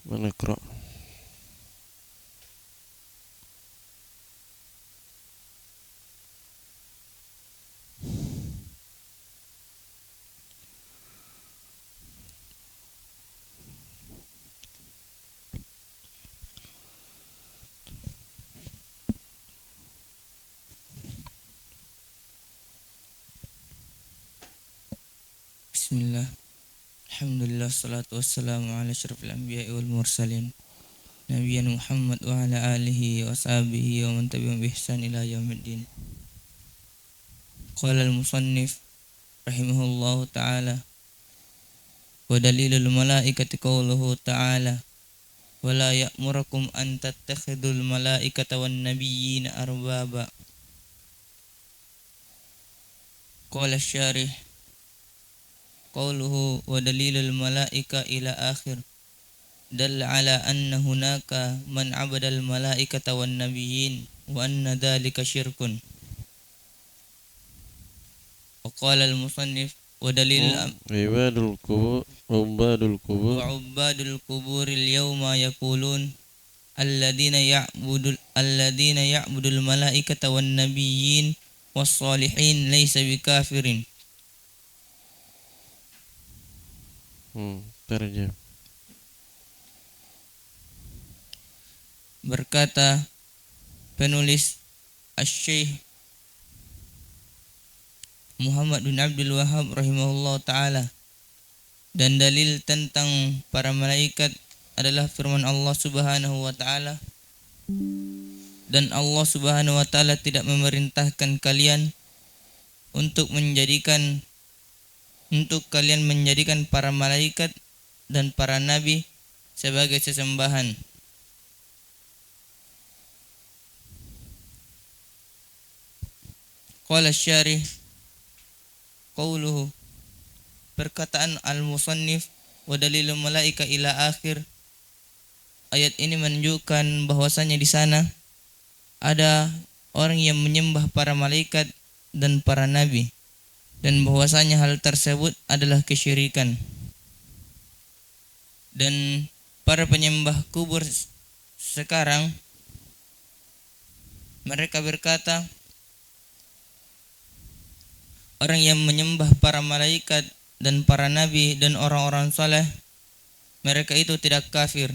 ونقرأ. Bismillah. Alhamdulillah, salatu wassalamu ala asyrafil anbiya'i wal mursalin Nabiyyina Muhammad wa ala alihi wa sahbihi wa man tabi'ahum bi ihsan ila yaumiddin. Qala al-musannif rahimahullahu ta'ala wa dalilul malaikati qawluhu ta'ala wa la ya'murakum an tattakhidul malaikata wan nabiyyina arbaba. Qala asy-syarih qawluhu wa dalilul malaika ila akhir dalla ala anna hunaka man abadal malaikata wan nabiyyin wa anna dhalika syirkun. Wa qala al-musannif wa dalil Ibadul kubur Ubadul kubur wa ubadul qubur al-yawma yaqulun alladhina ya'budul malaikata wan nabiyyin was salihin laysa bikafirin. Terjem. Berkata penulis Asy-Syaikh Muhammad bin Abdul Wahhab rahimahullah ta'ala, dan dalil tentang para malaikat adalah firman Allah subhanahu wa ta'ala, dan Allah subhanahu wa ta'ala tidak memerintahkan kalian untuk kalian menjadikan para malaikat dan para nabi sebagai sesembahan. Qala asy-syarih qawluhu, perkataan al-musannif wa dalilul malaika ila akhir. Ayat ini menunjukkan bahwasanya di sana ada orang yang menyembah para malaikat dan para nabi, dan bahwasanya hal tersebut adalah kesyirikan. Dan para penyembah kubur sekarang mereka berkata orang yang menyembah para malaikat dan para nabi dan orang-orang saleh, mereka itu tidak kafir.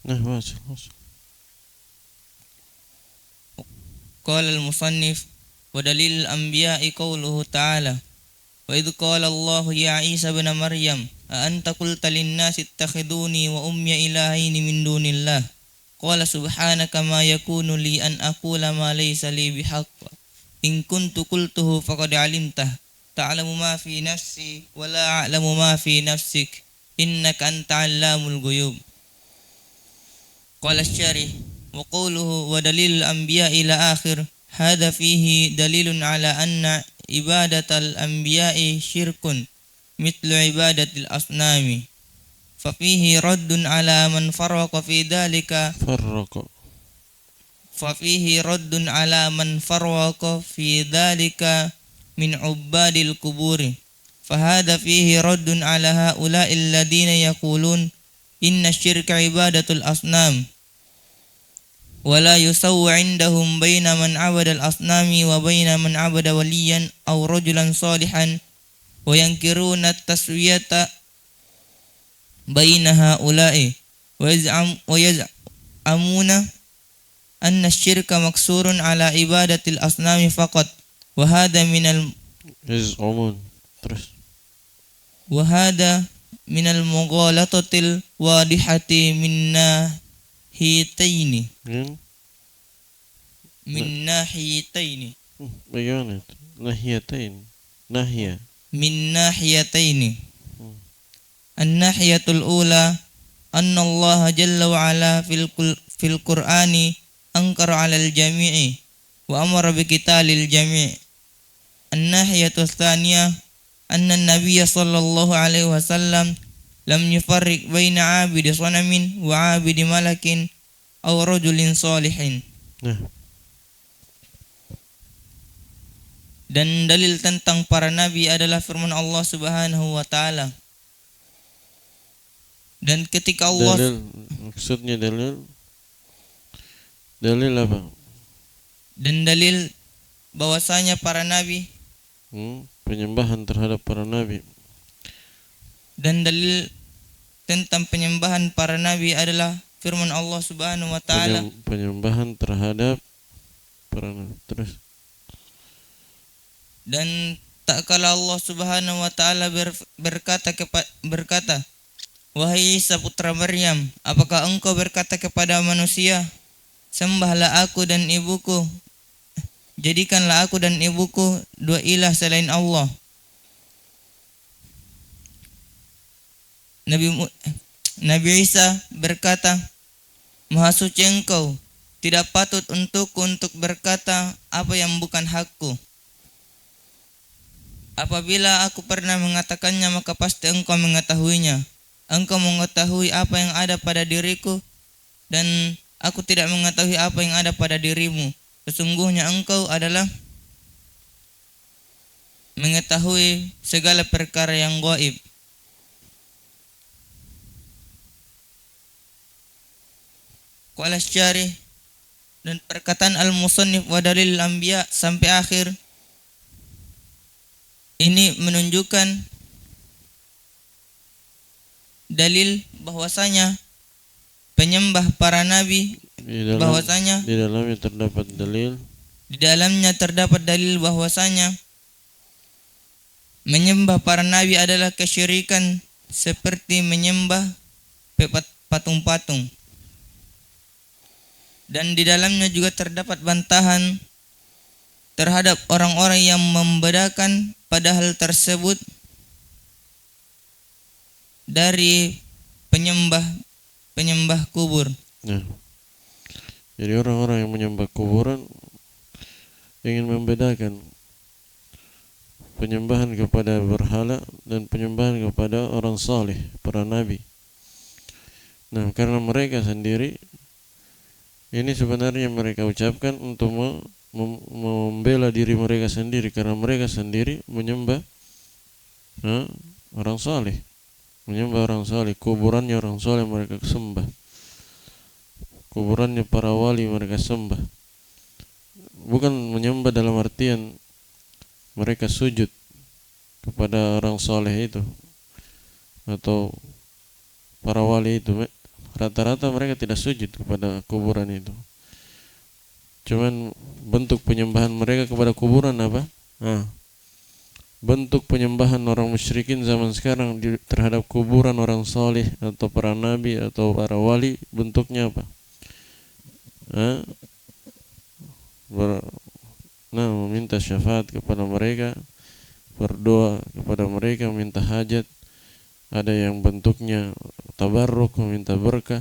masuk. Qala al-musannif wa dalilul anbiya'i qawluhu ta'ala wa idh qala Allah ya Isa ibn Maryam a anta qulta lin-nasi ittakhiduni wa ummi ilahaini min dunillah qala subhanaka ma yakunu li an aqula ma laysa li bihaqq in kuntu qultuhu faqad 'alimtah ta'lamu ma fi nafsi wa la a'lamu ma fi nafsik innaka anta 'allamul ghuyub. Qala asy-syarih wa qawluhu wa dalilul anbiya ila akhir hadha fihi dalilun ala anna ibadatal anbiya'i syirkun mithlu ibadatil asnami fa fihi raddun ala man farraqa fi dhalika min ubadil kuburi fa hadha fihi raddun ala haula'il ladina yaqulun inna syirka ibadatul asnam wala yusawwi indahum baina man abada al-asnami wa baina man abada waliyan aw rajulan salihan wa yankiruna at-taswiyata baina haula'i wa yaz'amuna anna asy-syirka maksurun ala ibadatil asnami faqat wa hadha minal mughalatatil wadihati minna hitaini min nahiyataini. Bagaimana itu? Nahiyah min nahiyataini. An-nahiyatul ula anna Allah jalla wa ala fil Qur'ani ankara 'alal jami'i wa amara bi qitalil jami'. An-nahiyatul tsaniyah anna an-nabiy sallallahu alaihi wasallam lam yufarriq baina 'abidi sanamin wa 'abidi malakin aw rajulin salihin. Dan dalil tentang para nabi adalah firman Allah Subhanahu wa taala. Dan ketika Allah Dalil, maksudnya dalil apa? dan dalil bahwasanya para nabi Penyembahan terhadap para nabi. dan dalil tentang penyembahan para nabi adalah firman Allah Subhanahu wa taala. Penyembahan terhadap para nabi. Terus. Dan tak kala Allah Subhanahu wa taala berkata, "Wahai Isa putra Maryam, apakah engkau berkata kepada manusia, sembahlah aku dan ibuku, jadikanlah aku dan ibuku dua ilah selain Allah?" Nabi Isa berkata, "Maha suci engkau, tidak patut untukku untuk berkata apa yang bukan hakku. Apabila aku pernah mengatakannya, maka pasti engkau mengetahuinya. Engkau mengetahui apa yang ada pada diriku, dan aku tidak mengetahui apa yang ada pada dirimu. Sesungguhnya engkau adalah mengetahui segala perkara yang gaib." Qala Syarih, dan perkataan al-musannif wa dalil anbiya sampai akhir ini menunjukkan dalil bahwasanya penyembah para nabi, bahwasanya di dalamnya terdapat dalil bahwasanya menyembah para nabi adalah kesyirikan seperti menyembah patung-patung. Dan di dalamnya juga terdapat bantahan terhadap orang-orang yang membedakan pada hal tersebut dari penyembah kubur. Nah, jadi orang-orang yang menyembah kuburan ingin membedakan penyembahan kepada berhala dan penyembahan kepada orang saleh, para nabi. Nah, karena mereka sendiri ini sebenarnya mereka ucapkan untuk membela diri mereka sendiri, karena mereka sendiri menyembah orang saleh, kuburannya orang saleh mereka sembah, kuburannya para wali mereka sembah. Bukan menyembah dalam artian mereka sujud kepada orang saleh itu atau para wali itu. Rata-rata mereka tidak sujud kepada kuburan itu. Cuman bentuk penyembahan mereka kepada kuburan apa? Bentuk penyembahan orang musyrikin zaman sekarang terhadap kuburan orang saleh atau para nabi atau para wali, bentuknya apa? Meminta syafaat kepada mereka, berdoa kepada mereka, meminta hajat. Ada yang bentuknya tabarruk, meminta berkah.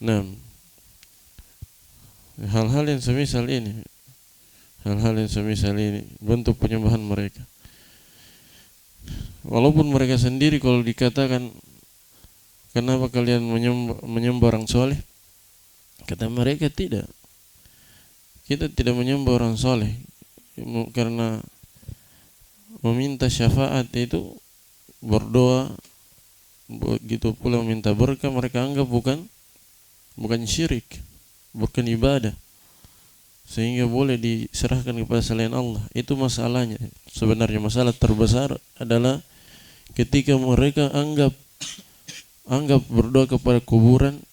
Nah, hal-hal yang semisal ini bentuk penyembahan mereka. Walaupun mereka sendiri kalau dikatakan, kenapa kalian menyembah orang soleh? Kata mereka, tidak, kita tidak menyembah orang soleh, karena meminta syafaat itu, berdoa, begitu pula meminta berkah, mereka anggap bukan syirik, bukan ibadah, sehingga boleh diserahkan kepada selain Allah. Itu masalahnya. Sebenarnya masalah terbesar adalah ketika mereka anggap berdoa kepada kuburan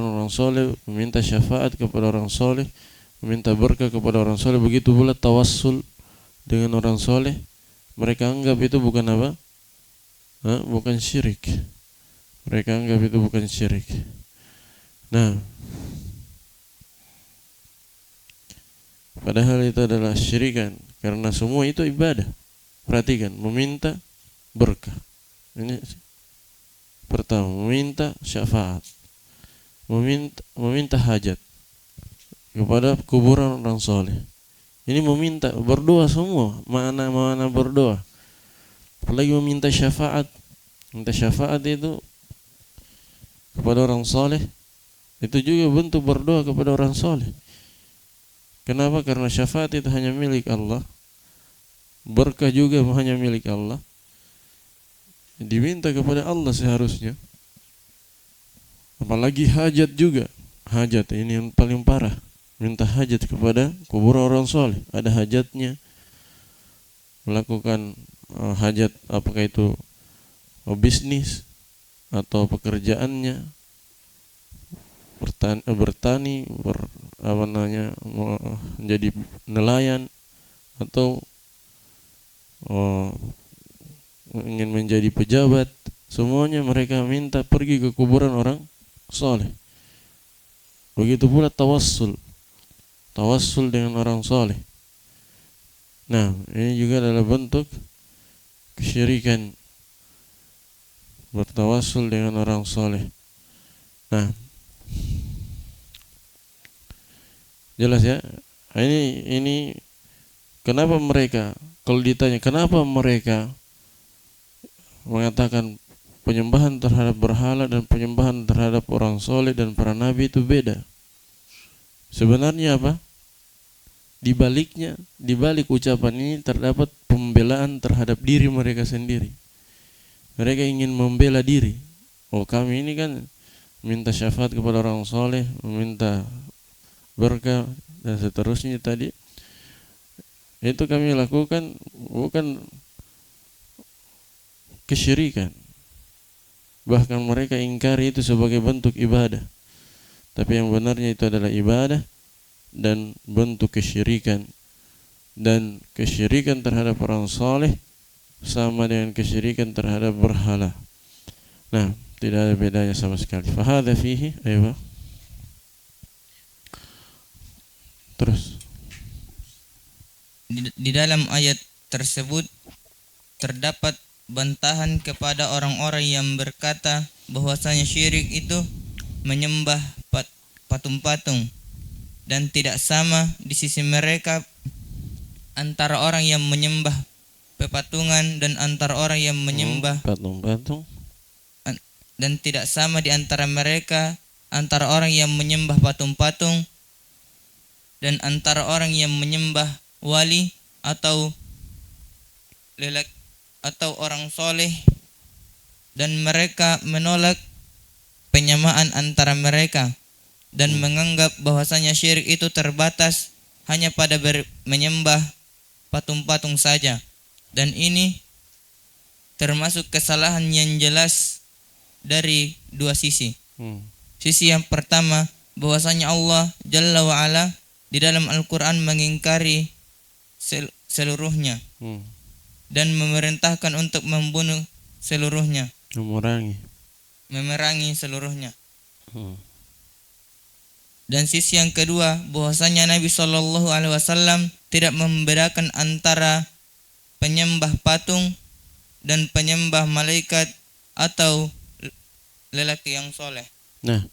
orang soleh, meminta syafaat kepada orang soleh, meminta berkah kepada orang soleh, begitu pula tawassul dengan orang soleh, mereka anggap itu bukan apa? Bukan syirik. Mereka anggap itu bukan syirik. Nah, padahal itu adalah syirikan, karena semua itu ibadah. Perhatikan, meminta berkah. Ini pertama, meminta syafaat, meminta hajat kepada kuburan orang soleh. Ini meminta, berdoa semua, mana berdoa. Apalagi meminta syafaat. Minta syafaat itu kepada orang soleh, itu juga bentuk berdoa kepada orang soleh. Kenapa? Karena syafaat itu hanya milik Allah, berkah juga hanya milik Allah. Diminta kepada Allah seharusnya. Apalagi hajat juga. Hajat ini yang paling parah. Minta hajat kepada kuburan orang soleh. Ada hajatnya. Melakukan hajat, apakah itu bisnis atau pekerjaannya, bertani, menjadi nelayan, atau ingin menjadi pejabat. Semuanya mereka minta pergi ke kuburan orang soleh. Begitu pula tawassul dengan orang soleh. Nah, ini juga adalah bentuk kesyirikan, bertawassul dengan orang soleh. Nah, jelas ya. Ini kenapa mereka, kalau ditanya kenapa mereka mengatakan penyembahan terhadap berhala dan penyembahan terhadap orang soleh dan para nabi itu beda. Sebenarnya apa? Di balik ucapan ini terdapat pembelaan terhadap diri mereka sendiri. Mereka ingin membela diri. Oh, kami ini kan minta syafaat kepada orang soleh, meminta berkah dan seterusnya tadi. Itu kami lakukan bukan kesyirikan. Bahkan mereka ingkari itu sebagai bentuk ibadah. Tapi yang benarnya itu adalah ibadah dan bentuk kesyirikan. Dan kesyirikan terhadap orang soleh sama dengan kesyirikan terhadap berhala. Nah, tidak ada bedanya sama sekali. Fahadha fihi, ayo. Terus. Di dalam ayat tersebut terdapat bantahan kepada orang-orang yang berkata bahwasanya syirik itu menyembah patung-patung, dan tidak sama di sisi mereka antara orang yang menyembah pepatungan dan antara orang yang menyembah patung-patung, dan tidak sama di antara mereka antara orang yang menyembah patung-patung dan antara orang yang menyembah wali atau lelaki atau orang soleh, dan mereka menolak penyamaan antara mereka dan menganggap bahwasanya syirik itu terbatas hanya pada menyembah patung-patung saja. Dan ini termasuk kesalahan yang jelas dari dua sisi. Sisi yang pertama, bahwasanya Allah Jalla wa'ala di dalam Al-Quran mengingkari seluruhnya dan memerintahkan untuk membunuh seluruhnya, memerangi seluruhnya. Dan sisi yang kedua, bahwasanya Nabi SAW tidak membedakan antara penyembah patung dan penyembah malaikat atau lelaki yang soleh. Nah,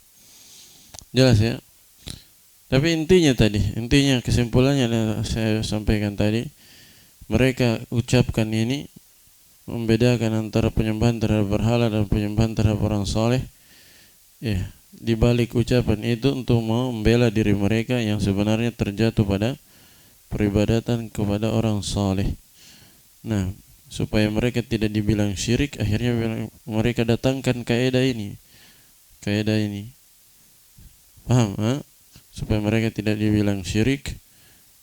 jelas ya. Tapi intinya kesimpulannya adalah saya sampaikan tadi, mereka ucapkan ini membedakan antara penyembahan terhadap berhala dan penyembahan terhadap orang soleh. Ya, di balik ucapan itu untuk membela diri mereka yang sebenarnya terjatuh pada peribadatan kepada orang soleh. Nah, supaya mereka tidak dibilang syirik, akhirnya mereka datangkan kaidah ini. Paham? Supaya mereka tidak dibilang syirik,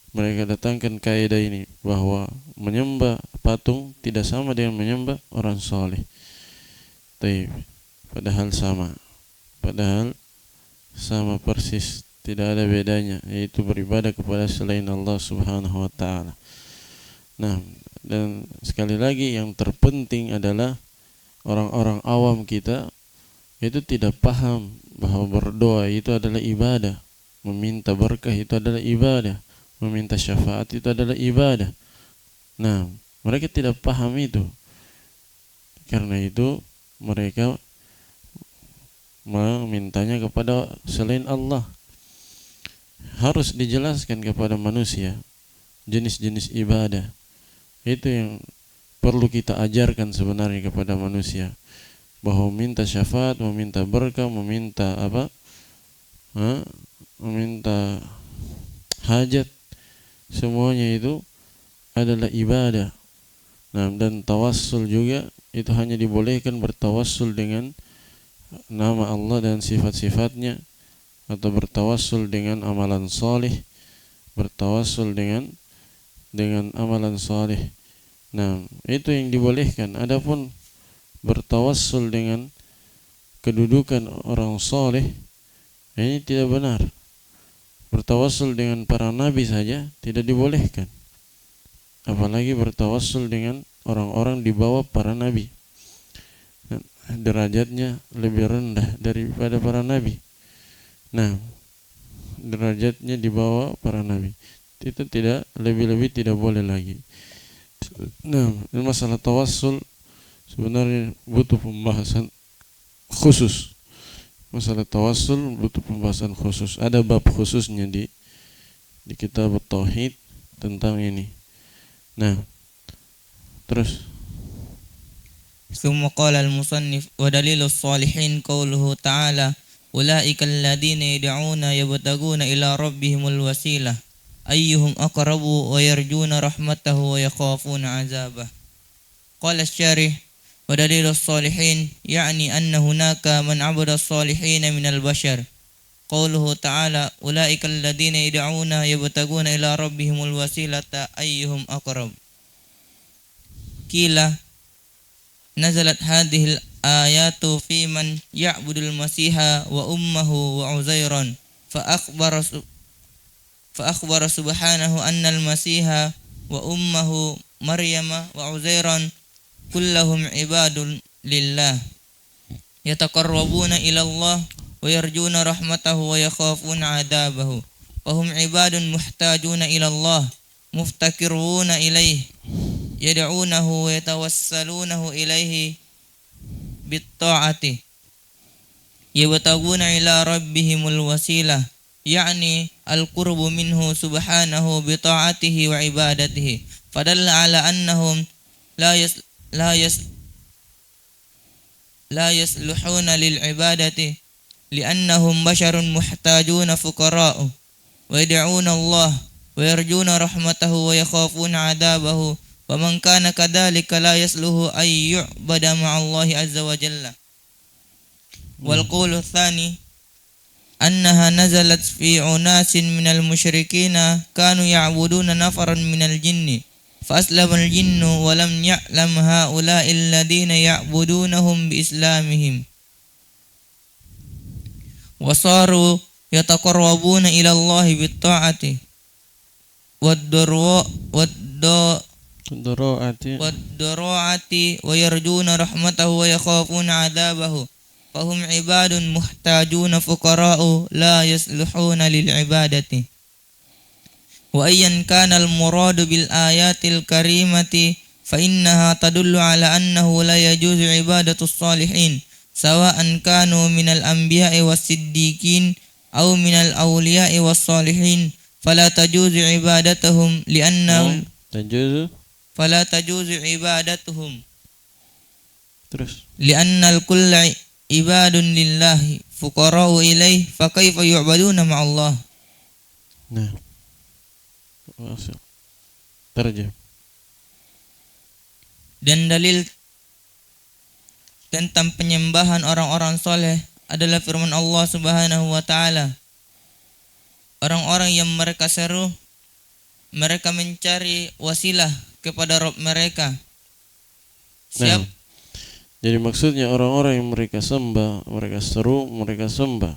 mereka datangkan kaidah ini, bahwa menyembah patung tidak sama dengan menyembah orang soleh. Padahal sama persis, tidak ada bedanya, yaitu beribadah kepada selain Allah Subhanahu wa taala. Nah, dan sekali lagi yang terpenting adalah orang-orang awam kita itu tidak paham bahwa berdoa itu adalah ibadah, meminta berkah itu adalah ibadah, meminta syafaat itu adalah ibadah. Nah, mereka tidak paham itu. Karena itu mereka memintanya kepada selain Allah. Harus dijelaskan kepada manusia jenis-jenis ibadah. Itu yang perlu kita ajarkan sebenarnya kepada manusia, bahwa meminta syafaat, meminta berkah, meminta hajat semuanya itu adalah ibadah. Nah, dan tawassul juga itu hanya dibolehkan bertawassul dengan nama Allah dan sifat-sifatnya, atau bertawassul dengan amalan saleh, bertawassul dengan amalan saleh. Nah, itu yang dibolehkan. Adapun bertawassul dengan kedudukan orang saleh, ini tidak benar. Bertawassul dengan para nabi saja tidak dibolehkan, apalagi bertawassul dengan orang-orang di bawah para nabi. Derajatnya lebih rendah daripada para nabi. Nah, derajatnya di bawah para nabi, itu tidak, lebih-lebih tidak boleh lagi. Nah, masalah tawassul sebenarnya butuh pembahasan khusus. Masalah tawassul butuh pembahasan khusus. Ada bab khususnya di kitab tauhid tentang ini. Nah, terus ثم قال المصنف ودليل الصالحين قوله تعالى أولئك الذين يدعون يبتغون إلى ربهم الوسيلة أيهم أقرب ويرجون رحمته ويخافون عذابه. قال الشارح ودليل الصالحين يعني أن هناك من عبد الصالحين من البشر قوله تعالى أولئك الذين يدعون يبتغون إلى ربهم الوسيلة أيهم أقرب. قيل نزلت هذه الآيات في من يعبد المسيح وأمه وعزيرا فأخبر سبحانه أن المسيح وأمه مريم وعزيرا كلهم عباد لله يتقربون إلى الله ويرجون رحمته ويخافون عذابه فهم عباد محتاجون إلى الله مفتكرون إليه يدعونه ويتوسلونه إليه بالطاعة يبتغون إلى ربهم الوسيلة يعني القرب منه سبحانه بطاعته وعبادته فدل على أنهم لا يصلحون للعبادة لأنهم بشر محتاجون فقراء ويدعون الله ويرجون رحمته ويخافون عذابه ومن كان كذلك لا يصلح أن يعبد مع الله عز وجل. والقول الثاني أنها نزلت في أناس من المشركين كانوا يعبدون نفرا من الجن فأسلم الجن ولم يعلم هؤلاء الذين يعبدونهم بإسلامهم وصاروا يتقربون إلى الله بالطاعة والضراعة ويرجون رحمته ويخافون عذابه فهم عباد محتاجون فقراء لا يصلحون للعبادة. وأيا كان المراد بالآيات الكريمة فإنها تدل على أنه لا يجوز عبادة الصالحين سواء كانوا من الأنبياء والصديقين أو من الأولياء والصالحين فلا تجوز عبادتهم لأن الكل عباد لله فقراء إليه فكيف يعبدون مع الله. Nah, terjem. Dan dalil tentang penyembahan orang-orang soleh adalah firman Allah Subhanahu wa Ta'ala. Orang-orang yang mereka seru, mereka mencari wasilah kepada Rabb mereka. Nah, jadi maksudnya orang-orang yang mereka sembah, mereka seru, mereka sembah.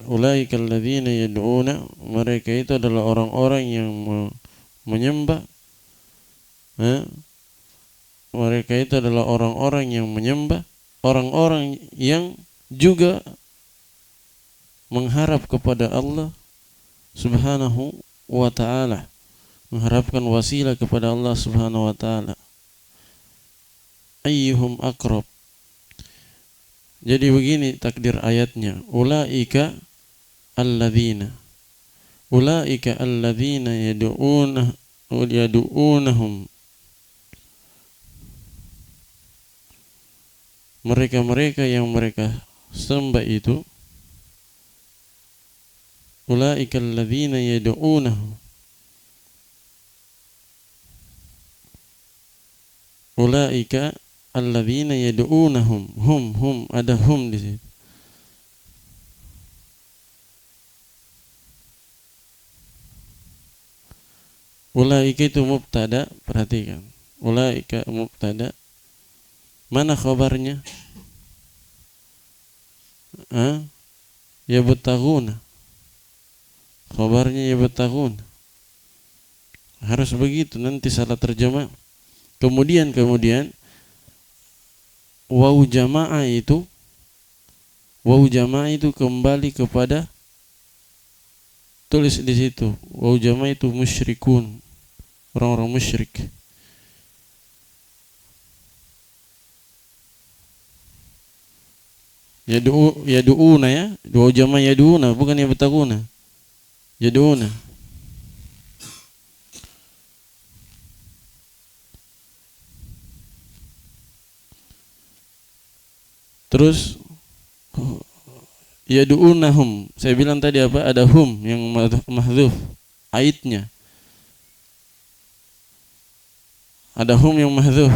Ulaika alladzina yad'una, mereka itu adalah orang-orang yang menyembah. Mereka itu adalah orang-orang yang menyembah, orang-orang yang juga mengharap kepada Allah Subhanahu wa Ta'ala, mengharapkan wasilah kepada Allah Subhanahu wa Ta'ala. Ayyuhum aqrab. Jadi begini takdir ayatnya, ulaika alladzina yad'unahum, mereka-mereka yang mereka sembah itu, ulaika alladzina yad'unahum, Ulaika alladzina yad'unahum. Hum, ada hum di situ. Ulaika itu mubtada, perhatikan. Ulaika mubtada. Mana khabarnya? Yabtaghuna. Khabarnya yabtaghuna. Harus begitu, nanti salah terjemah. Kemudian waw jamaah itu kembali kepada, tulis di situ, waw jamaah itu musyrikun, orang-orang musyrik. Yadu'una ya, waw jamaah yadu'una, bukan yabtaguna. Yadu'una. Terus yadu'unahum. Saya bilang tadi apa? Ada hum yang mahdzuf, aitnya. Ada hum yang mahdzuf,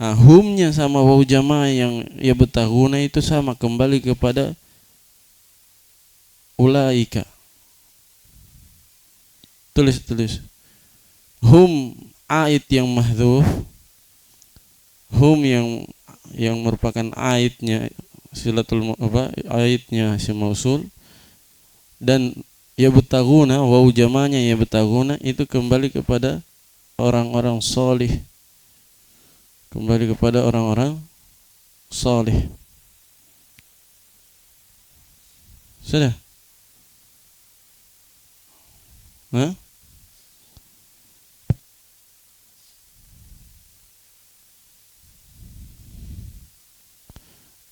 humnya sama waw jamaah yang yabtaghuna itu sama, kembali kepada ulaika. Tulis. Hum ait yang mahdzuf, hum yang merupakan aitnya silatul aitnya si mausul, dan yabtaghuna waw jamaahnya yabtaghuna itu kembali kepada orang-orang salih, kembali kepada orang-orang salih. Sudah?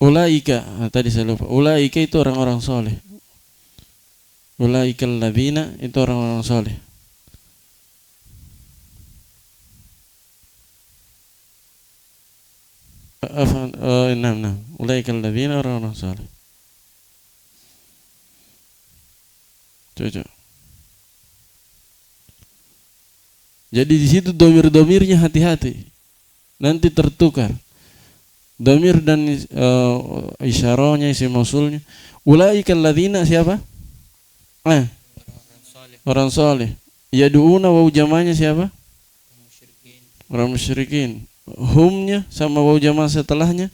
Ulaika, tadi saya lupa. Ulaika itu orang-orang soleh. Ulaika alladzina itu orang-orang soleh. Enam. Ulaika alladzina orang-orang soleh. Cocok. Jadi di situ domir-domirnya hati-hati, nanti tertukar. Domir dan isyarahnya, isim mausulnya. Ulaika alladzina siapa? Orang soleh. Yadu'una waw jamaahnya siapa? Orang musyrikin. Humnya sama waw jamaah setelahnya?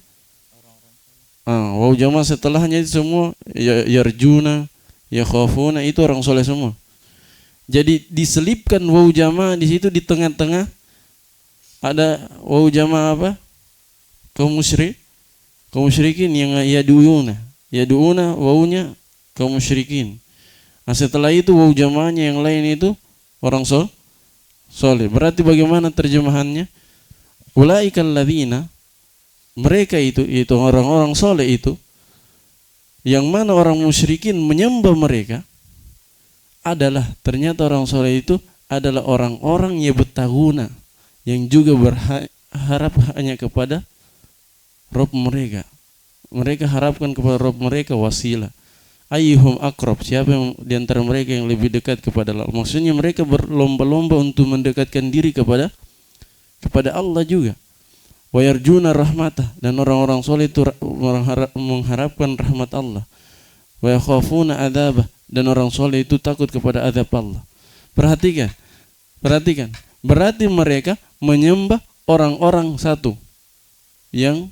Waw jamaah setelahnya itu semua yarjuna, yakhafuna, itu orang soleh semua. Jadi diselipkan waw jamaah di situ, di tengah-tengah ada waw jamaah apa? Kaum musyrikin yang yadu'una wawnya kaum musyrikin. Nah, setelah itu waw jamaahnya yang lain itu orang soleh. Berarti bagaimana terjemahannya? Ulaika alladzina, mereka itu orang-orang soleh itu, yang mana orang musyrikin menyembah mereka, adalah ternyata orang soleh itu adalah orang-orang yabtaghuna, yang juga berharap hanya kepada Rob mereka. Mereka harapkan kepada Rob mereka wasilah. Ayyuhum aqrab, siapa yang di antara mereka yang lebih dekat kepada Allah. Maksudnya mereka berlomba-lomba untuk mendekatkan diri kepada Allah juga. Wa yarjuna rahmatah, dan orang-orang soleh itu mengharapkan rahmat Allah. Wa yakhafuna adzabah, dan orang soleh itu takut kepada azab Allah. Perhatikan. Berarti mereka menyembah orang-orang satu yang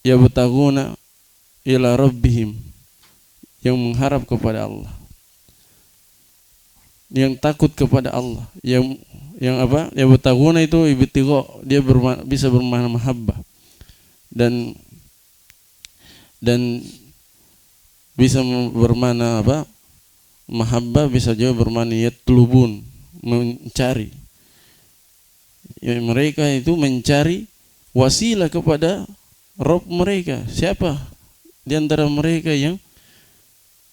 yabtaghuna ila rabbihim, yang mengharap kepada Allah, yang takut kepada Allah, yang apa? Yabtaghuna itu ibtigha, dia bisa bermakna mahabbah dan bisa bermakna apa? Mahabbah bisa juga bermakna yatlubun, mencari. Ya, mereka itu mencari wasilah kepada Rob mereka. Siapa di antara mereka yang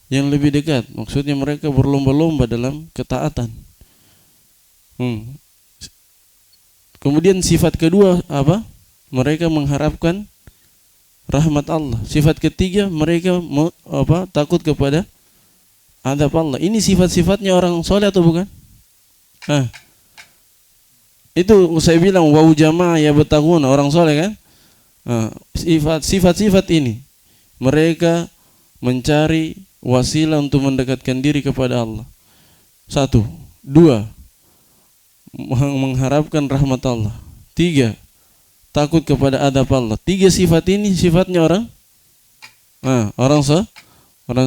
lebih dekat? Maksudnya mereka berlomba-lomba dalam ketaatan. Kemudian sifat kedua apa? Mereka mengharapkan rahmat Allah. Sifat ketiga, mereka takut kepada azab Allah. Ini sifat-sifatnya orang soleh atau bukan? Itu saya bilang wau jamaah ya betaguna, orang soleh kan. Sifat-sifat ini mereka mencari wasilah untuk mendekatkan diri kepada Allah. 1, 2, mengharapkan rahmat Allah. 3, takut kepada adab Allah. 3 sifat ini sifatnya orang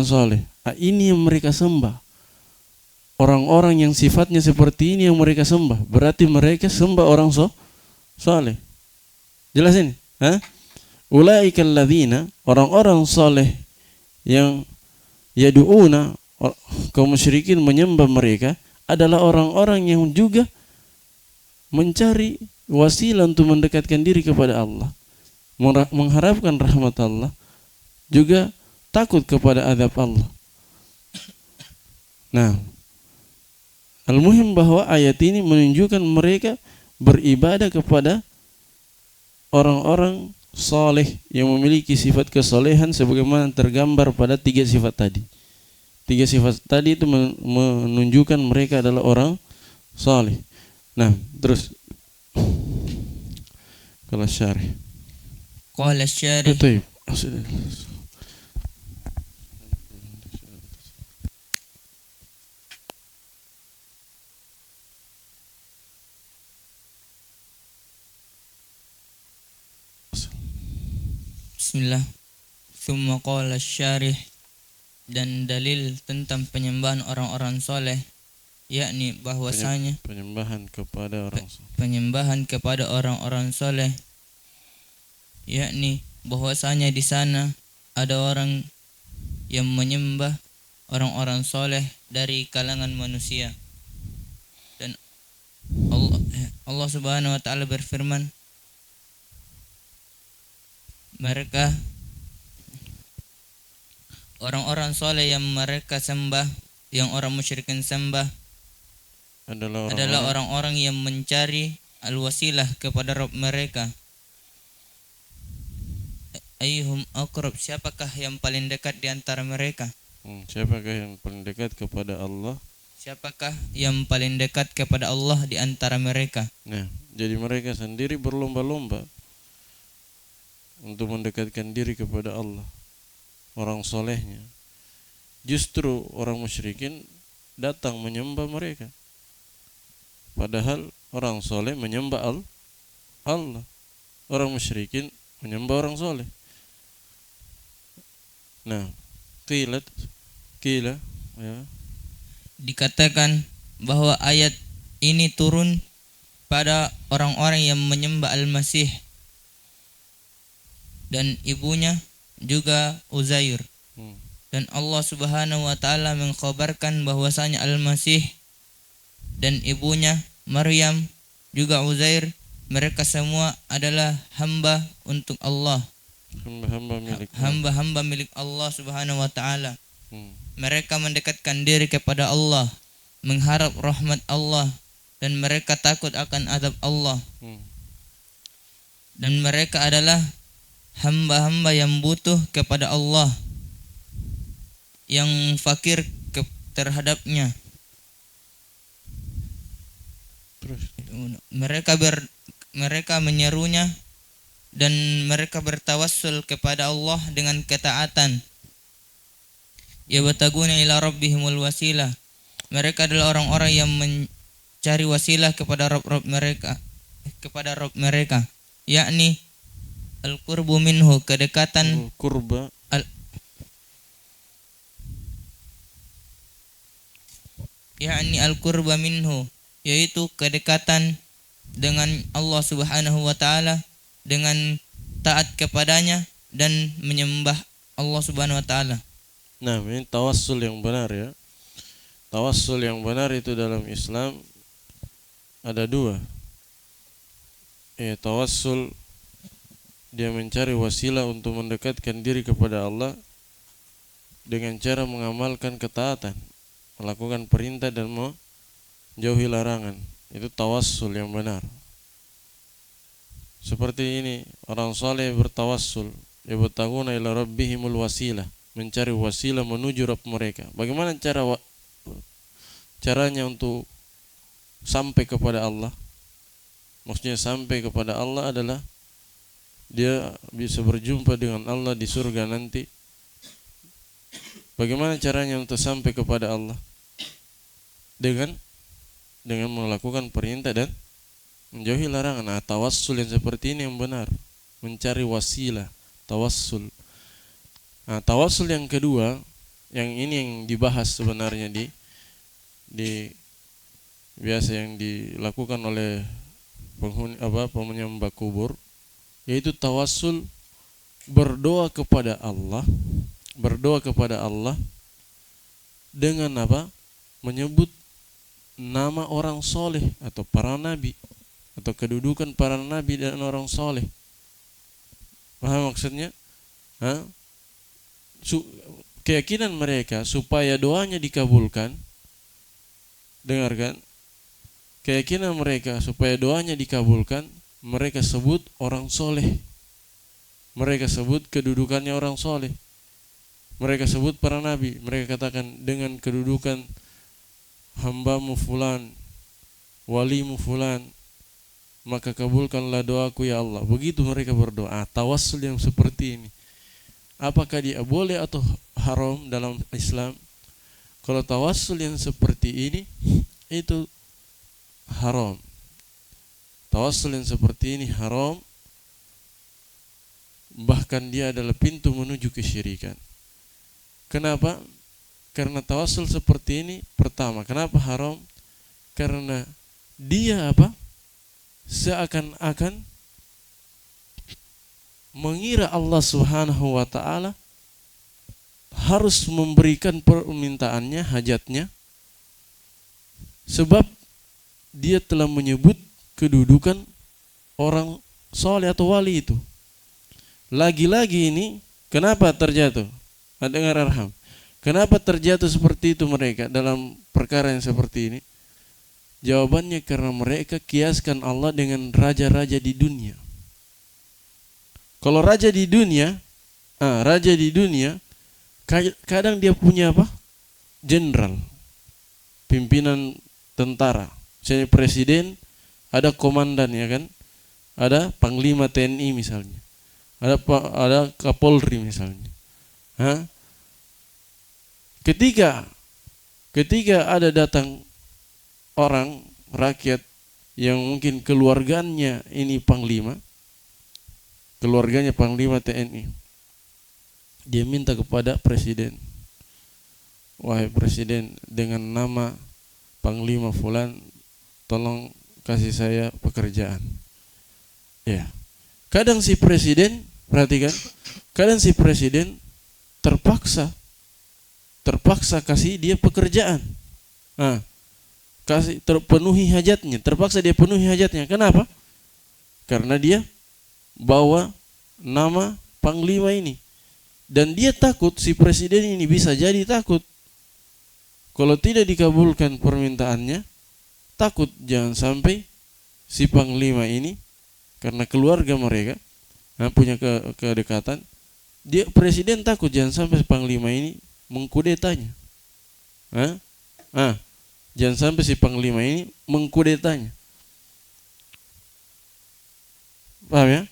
soleh. Ini yang mereka sembah. Orang-orang yang sifatnya seperti ini yang mereka sembah, berarti mereka sembah orang soleh. Jelas ini? Ulaikal ladzina, orang-orang soleh yang yadu'una, kaum musyrikin menyembah mereka, adalah orang-orang yang juga mencari wasilah untuk mendekatkan diri kepada Allah, mengharapkan rahmat Allah, juga takut kepada azab Allah. Nah, al-muhim bahwa ayat ini menunjukkan mereka beribadah kepada orang-orang soleh yang memiliki sifat kesolehan sebagaimana tergambar pada 3 sifat tadi. 3 sifat tadi itu menunjukkan mereka adalah orang soleh. Nah, terus kalau syarih. Qala syarih. Betul. Bismillah. Thumma qala syarih, dan dalil tentang penyembahan orang-orang soleh, yakni bahwasanya penyembahan kepada orang-orang soleh, yakni bahwasanya di sana ada orang yang menyembah orang-orang soleh dari kalangan manusia. Dan Allah Subhanahu wa taala berfirman, mereka orang-orang soleh yang mereka sembah, yang orang musyrikin sembah, adalah orang-orang yang mencari al-wasilah kepada Rabb mereka. Ayyuhum aqrab, siapakah yang paling dekat di antara mereka? Siapakah yang paling dekat kepada Allah? Siapakah yang paling dekat kepada Allah di antara mereka? Nah, jadi mereka sendiri berlomba-lomba untuk mendekatkan diri kepada Allah, orang solehnya. Justru orang musyrikin datang menyembah mereka, padahal orang soleh menyembah Allah. Orang musyrikin menyembah orang soleh. Nah, qila ya, dikatakan bahwa ayat ini turun pada orang-orang yang menyembah Al-Masih dan ibunya juga Uzair. Dan Allah Subhanahu wa taala mengkhabarkan bahwasanya Al-Masih dan ibunya Maryam juga Uzair, mereka semua adalah hamba untuk Allah, hamba-hamba milik Allah Subhanahu wa taala. Mereka mendekatkan diri kepada Allah, mengharap rahmat Allah, dan mereka takut akan azab Allah. Dan mereka adalah hamba-hamba yang butuh kepada Allah, yang fakir terhadapnya. Mereka menyerunya dan mereka bertawassul kepada Allah dengan ketaatan. Yabtaguna ila rabbihimul wasilah. Mereka adalah orang-orang yang mencari wasilah kepada Rabb mereka, yakni al-qurbu minhu, kedekatan, yakni al-qurba minhu, yaitu kedekatan dengan Allah Subhanahu wa taala dengan taat kepadanya dan menyembah Allah Subhanahu wa taala. Nah, ini tawassul yang benar ya. Tawassul yang benar itu dalam Islam ada 2. Tawassul dia mencari wasilah untuk mendekatkan diri kepada Allah dengan cara mengamalkan ketaatan, melakukan perintah dan menjauhi larangan. Itu tawassul yang benar. Seperti ini orang saleh bertawassul, yabtaguna ila rabbihimul wasilah, mencari wasilah menuju Rabb mereka. Bagaimana caranya untuk sampai kepada Allah? maksudnya sampai kepada Allah adalah dia bisa berjumpa dengan Allah di surga nanti. Bagaimana caranya untuk sampai kepada Allah? Dengan melakukan perintah dan menjauhi larangan. Nah, tawassul yang seperti ini yang benar, mencari wasilah, tawassul. Nah, tawassul yang kedua, yang ini yang dibahas sebenarnya di biasa yang dilakukan oleh penyembah kubur, yaitu tawassul berdoa kepada Allah dengan apa? Menyebut nama orang soleh atau para nabi, atau kedudukan para nabi dan orang soleh. Paham maksudnya? Keyakinan mereka supaya doanya dikabulkan. Dengarkan, keyakinan mereka supaya doanya dikabulkan, mereka sebut orang soleh, mereka sebut kedudukannya orang soleh, mereka sebut para nabi. Mereka katakan, dengan kedudukan hambamu fulan, walimu fulan, maka kabulkanlah doaku ya Allah. Begitu mereka berdoa. Tawassul yang seperti ini, apakah dia boleh atau haram dalam Islam? Kalau tawassul yang seperti ini itu haram. Tawassul yang seperti ini haram, bahkan dia adalah pintu menuju kesyirikan. Kenapa? Karena tawassul seperti ini, pertama, kenapa haram? Karena dia apa? Seakan-akan mengira Allah Subhanahu wa ta'ala harus memberikan permintaannya, hajatnya, sebab dia telah menyebut kedudukan orang soleh atau wali itu. Lagi-lagi ini kenapa terjatuh? Dengar arham. Kenapa terjatuh seperti itu mereka dalam perkara yang seperti ini? Jawabannya karena mereka kiaskan Allah dengan raja-raja di dunia. Kalau raja di dunia, kadang dia punya apa? Jenderal, pimpinan tentara. Misalnya presiden, ada komandan, ya kan? Ada panglima TNI misalnya. Ada Kapolri misalnya. Ketika ada datang orang rakyat yang mungkin keluarganya ini panglima, keluarganya panglima TNI, dia minta kepada presiden, wahai presiden, dengan nama panglima fulan, tolong kasih saya pekerjaan. Ya, kadang si presiden, perhatikan, kadang si presiden terpaksa kasih dia pekerjaan. Kasih terpenuhi hajatnya, terpaksa dia penuhi hajatnya. Kenapa? Karena dia bawa nama panglima ini. Dan dia takut, si presiden ini bisa jadi takut, kalau tidak dikabulkan permintaannya, takut jangan sampai si panglima ini, karena keluarga mereka punya kedekatan, dia presiden takut jangan sampai si panglima ini mengkudetanya. Jangan sampai si panglima ini mengkudetanya. Paham ya?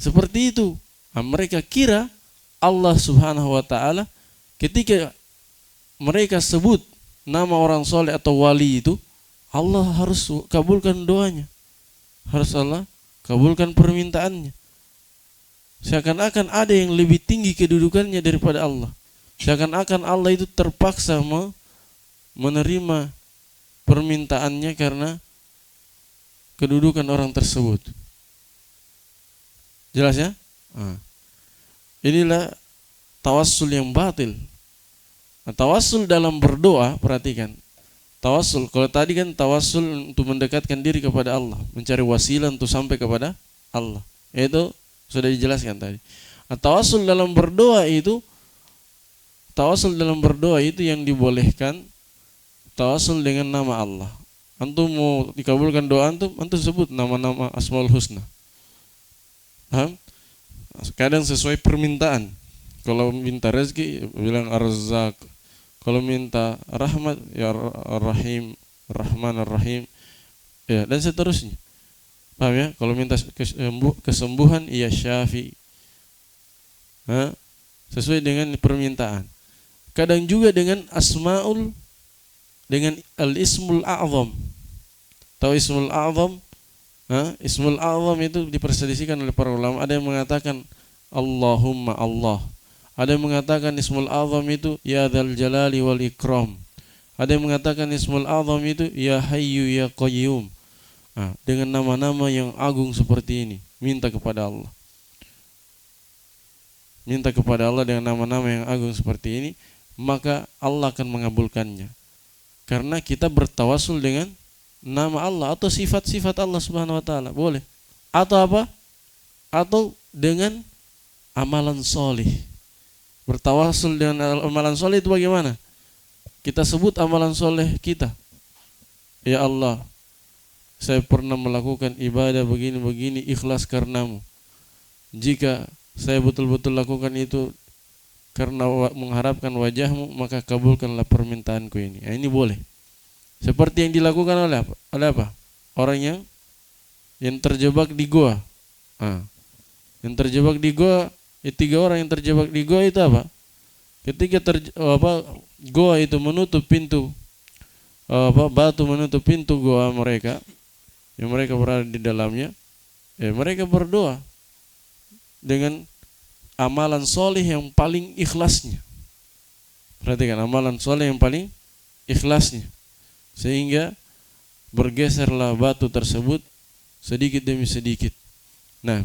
Seperti itu. Mereka kira Allah Subhanahu wa ta'ala ketika mereka sebut nama orang soleh atau wali itu, Allah harus kabulkan doanya, harus Allah kabulkan permintaannya. Seakan-akan ada yang lebih tinggi kedudukannya daripada Allah. Seakan-akan Allah itu terpaksa menerima permintaannya karena kedudukan orang tersebut. Jelas ya? Inilah tawassul yang batil. Tawassul dalam berdoa, perhatikan. Tawassul, kalau tadi kan tawassul untuk mendekatkan diri kepada Allah, mencari wasilah untuk sampai kepada Allah. Itu sudah dijelaskan tadi. Tawassul dalam berdoa itu, yang dibolehkan tawassul dengan nama Allah. Antum mau dikabulkan doa antum sebut nama-nama Asmaul Husna. Paham? Kadang sesuai permintaan. Kalau minta rezeki bilang Ar-Razzaq. Kalau minta rahmat ya Ar-Rahim, Rahman Ar-Rahim. Ya, dan seterusnya. Paham ya? Kalau minta kesembuhan, ya Syafi. Sesuai dengan permintaan. Kadang juga dengan dengan al-ismul a'zam. Tahu ismul a'zam? Ismul a'zam itu diperselisihkan oleh para ulama. Ada yang mengatakan Allahumma Allah. Ada yang mengatakan ismul a'zam itu ya dzal jalali wal ikram. Ada yang mengatakan ismul a'zam itu ya hayyu ya qayyum. Dengan nama-nama yang agung seperti ini, minta kepada Allah. Minta kepada Allah dengan nama-nama yang agung seperti ini, maka Allah akan mengabulkannya. Karena kita bertawasul dengan nama Allah atau sifat-sifat Allah Subhanahu wa taala, boleh. Atau apa? Atau dengan amalan soleh. Bertawasul dengan amalan soleh itu bagaimana? Kita sebut amalan soleh kita. Ya Allah, saya pernah melakukan ibadah begini-begini ikhlas karenamu. Jika saya betul-betul lakukan itu karena mengharapkan wajahmu, maka kabulkanlah permintaanku ini. Ini boleh. Seperti yang dilakukan oleh apa? Orang yang terjebak di goa. Yang terjebak di goa, 3 orang yang terjebak di goa itu apa? Ketika goa itu menutup pintu, batu menutup pintu goa mereka, yang mereka berada di dalamnya, mereka berdoa dengan amalan soleh yang paling ikhlasnya. Perhatikan, amalan soleh yang paling ikhlasnya, sehingga bergeserlah batu tersebut sedikit demi sedikit. Nah,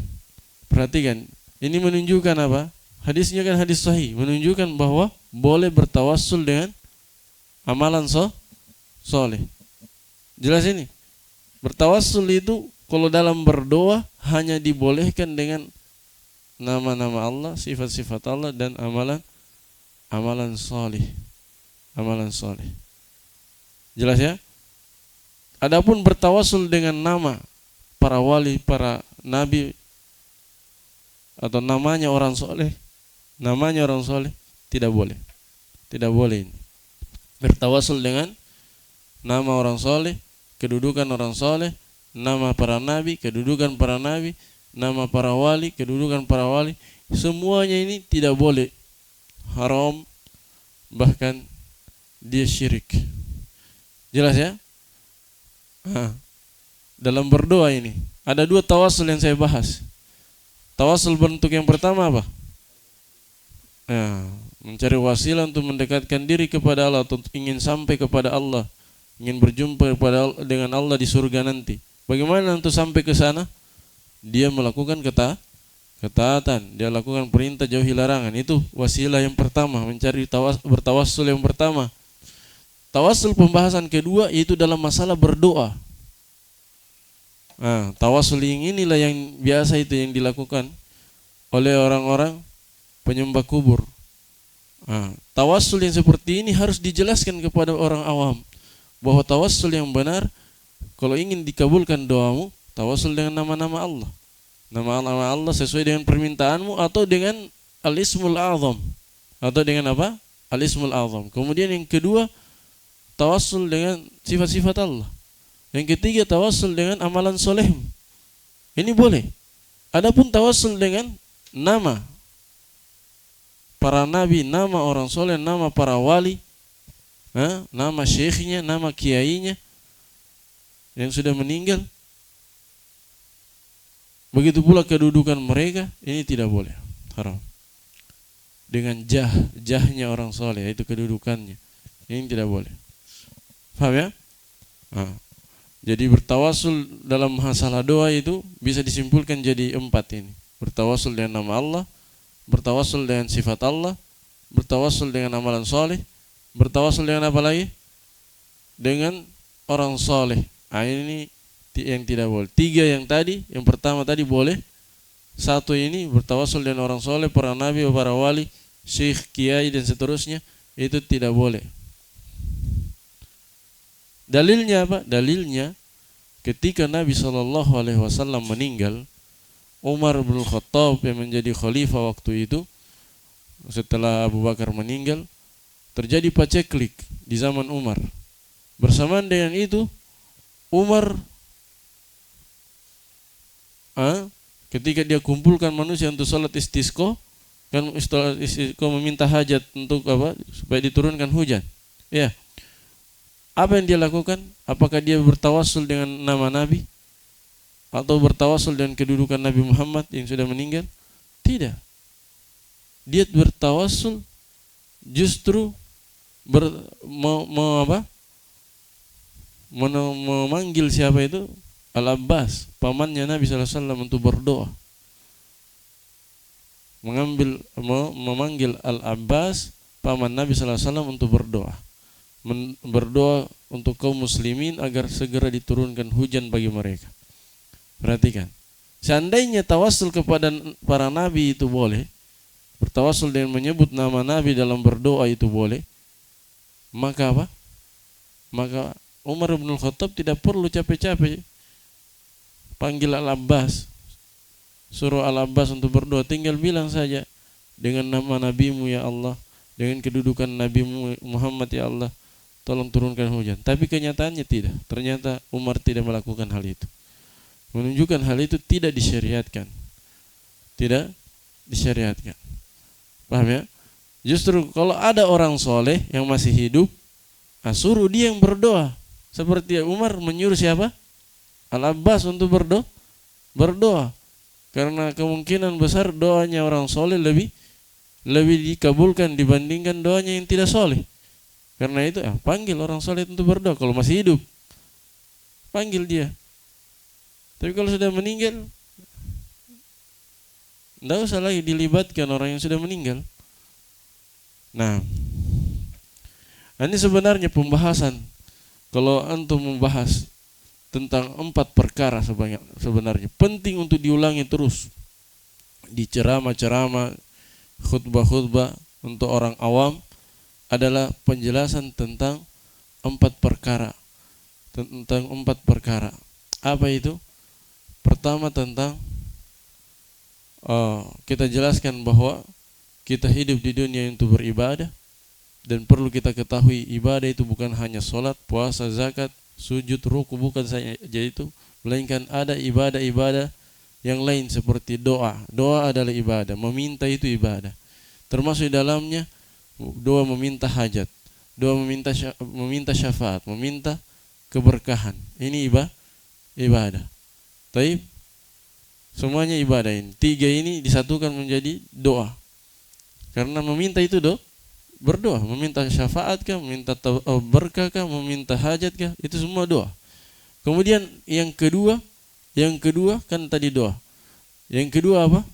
perhatikan, ini menunjukkan apa? Hadisnya kan hadis sahih, menunjukkan bahwa boleh bertawassul dengan amalan soleh. Jelas ini? Bertawassul itu kalau dalam berdoa hanya dibolehkan dengan nama-nama Allah, sifat-sifat Allah, dan amalan soleh. Amalan soleh. Jelas ya? Adapun bertawassul dengan nama para wali, para nabi, atau namanya orang soleh, tidak boleh. Tidak boleh ini. Bertawassul dengan nama orang soleh, kedudukan orang soleh, nama para nabi, kedudukan para nabi, nama para wali, kedudukan para wali, semuanya ini tidak boleh. Haram, bahkan dia syirik. Jelas ya? Dalam berdoa ini ada 2 tawassul yang saya bahas. Tawassul bentuk yang pertama apa? Mencari wasilah untuk mendekatkan diri kepada Allah, atau ingin sampai kepada Allah, ingin berjumpa dengan Allah di surga nanti. Bagaimana untuk sampai ke sana? Dia melakukan ketaatan, dia lakukan perintah, jauhi larangan. Itu wasilah yang pertama, mencari bertawassul yang pertama. Tawassul pembahasan kedua yaitu dalam masalah berdoa. Tawassul yang inilah yang biasa itu yang dilakukan oleh orang-orang penyembah kubur. Tawassul yang seperti ini harus dijelaskan kepada orang awam bahwa tawassul yang benar, kalau ingin dikabulkan doamu, tawassul dengan nama-nama Allah. Nama-nama Allah sesuai dengan permintaanmu, atau dengan al-ismul a'zam, atau dengan apa? Al-ismul a'zam. Kemudian yang kedua, tawassul dengan sifat-sifat Allah. Yang ketiga, tawassul dengan amalan soleh. Ini boleh. Adapun tawassul dengan nama para nabi, nama orang soleh, nama para wali, nama syekhnya, nama kiainya yang sudah meninggal, begitu pula kedudukan mereka, ini tidak boleh, haram. Dengan jahnya orang soleh, itu kedudukannya, ini tidak boleh. Paham ya? Jadi bertawassul dalam masalah doa itu bisa disimpulkan jadi 4 ini. Bertawassul dengan nama Allah, bertawassul dengan sifat Allah, bertawassul dengan amalan soleh, bertawassul dengan apa lagi? Dengan orang soleh. Ini yang tidak boleh. 3 yang tadi, yang pertama tadi boleh. 1 ini bertawassul dengan orang soleh, para nabi, para wali, syekh, kiai, dan seterusnya, itu tidak boleh. Dalilnya apa? Dalilnya ketika Nabi SAW meninggal, Umar bin Khattab yang menjadi khalifah waktu itu, setelah Abu Bakar meninggal, terjadi paceklik di zaman Umar. Bersamaan dengan itu, Umar ketika dia kumpulkan manusia untuk sholat istisqa, kan istisqa meminta hajat untuk apa? Supaya diturunkan hujan. Ya. Apa yang dia lakukan? Apakah dia bertawassul dengan nama Nabi atau bertawassul dengan kedudukan Nabi Muhammad yang sudah meninggal? Tidak. Dia bertawassul justru memanggil siapa itu? Al-Abbas, pamannya Nabi SAW, untuk berdoa. Memanggil Al-Abbas, paman Nabi SAW, untuk berdoa. Berdoa untuk kaum muslimin agar segera diturunkan hujan bagi mereka. Perhatikan. Seandainya tawassul kepada para nabi itu boleh, bertawassul dengan menyebut nama Nabi dalam berdoa itu boleh, maka apa? Maka Umar bin Khattab tidak perlu capek-capek panggil Al-Abbas, suruh Al-Abbas untuk berdoa. Tinggal bilang saja, dengan nama Nabimu ya Allah, dengan kedudukan Nabimu Muhammad ya Allah, tolong turunkan hujan. Tapi kenyataannya tidak. Ternyata Umar tidak melakukan hal itu. Menunjukkan hal itu tidak disyariatkan. Tidak disyariatkan. Paham ya? Justru kalau ada orang soleh yang masih hidup, suruh dia yang berdoa. Seperti Umar menyuruh siapa? Al-Abbas untuk berdoa. Karena kemungkinan besar doanya orang soleh lebih dikabulkan dibandingkan doanya yang tidak soleh. Karena itu panggil orang soleh untuk berdoa. Kalau masih hidup, panggil dia. Tapi kalau sudah meninggal, tidak usah lagi dilibatkan orang yang sudah meninggal. Nah, ini sebenarnya pembahasan. Kalau antum membahas tentang 4 perkara sebenarnya penting untuk diulangi terus di ceramah-ceramah, khutbah-khutbah untuk orang awam, adalah penjelasan tentang 4 perkara. Tentang 4 perkara. Apa itu? Pertama tentang kita jelaskan bahwa kita hidup di dunia untuk beribadah, dan perlu kita ketahui ibadah itu bukan hanya sholat, puasa, zakat, sujud, ruku, bukan saja itu, melainkan ada ibadah-ibadah yang lain seperti doa. Doa adalah ibadah, meminta itu ibadah. Termasuk di dalamnya doa meminta hajat, doa meminta syafaat, meminta keberkahan. Ini ibadah. Taib, semuanya ibadah ini. 3 ini disatukan menjadi doa. Karena meminta itu berdoa, meminta syafaat kah, meminta berkah kah, meminta hajat kah, itu semua doa. Kemudian yang kedua kan tadi doa. Yang kedua apa?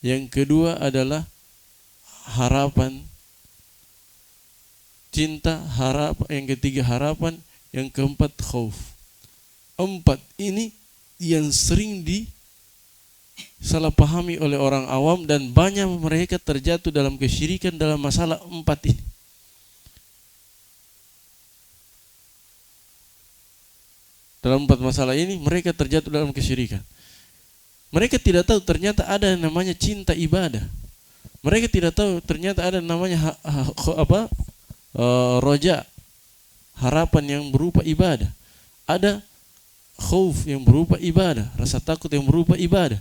Yang kedua adalah harapan, cinta, harap. Yang ketiga harapan, yang keempat khauf. 4 ini yang sering salah pahami oleh orang awam, dan banyak mereka terjatuh dalam kesyirikan dalam masalah 4 ini. Dalam 4 masalah ini mereka terjatuh dalam kesyirikan. Mereka tidak tahu ternyata ada yang namanya cinta ibadah. Mereka tidak tahu ternyata ada yang namanya roja, harapan yang berupa ibadah. Ada khauf yang berupa ibadah, rasa takut yang berupa ibadah.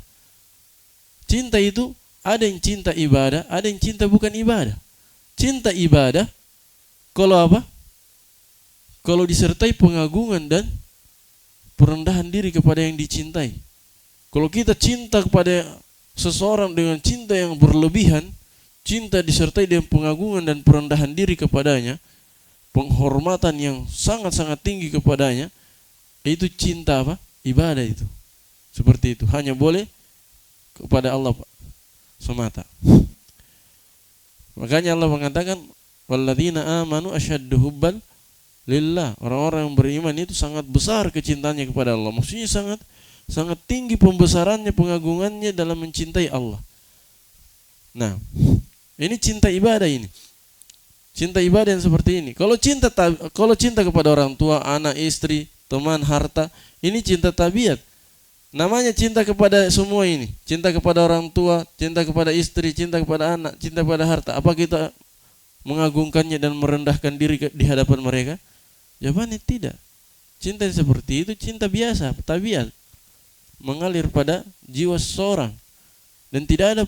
Cinta itu ada yang cinta ibadah, ada yang cinta bukan ibadah. Cinta ibadah kalau apa? Kalau disertai pengagungan dan perendahan diri kepada yang dicintai. Kalau kita cinta kepada seseorang dengan cinta yang berlebihan, cinta disertai dengan pengagungan dan perendahan diri kepadanya, penghormatan yang sangat-sangat tinggi kepadanya, itu cinta apa? Ibadah itu. Seperti itu. Hanya boleh kepada Allah semata. Makanya Allah mengatakan, walladzina amanu asyaddu hubban lillah. Orang-orang yang beriman itu sangat besar kecintaannya kepada Allah. Maksudnya sangat tinggi pembesarannya, pengagungannya dalam mencintai Allah. Nah, ini cinta ibadah ini. Cinta ibadah yang seperti ini. Kalau cinta kepada orang tua, anak, istri, teman, harta, ini cinta tabiat. Namanya cinta kepada semua ini. Cinta kepada orang tua, cinta kepada istri, cinta kepada anak, cinta kepada harta. Apa kita mengagungkannya dan merendahkan diri di hadapan mereka? Jawabannya tidak. Cinta seperti itu cinta biasa, tabiat. mengalir pada jiwa seseorang dan tidak ada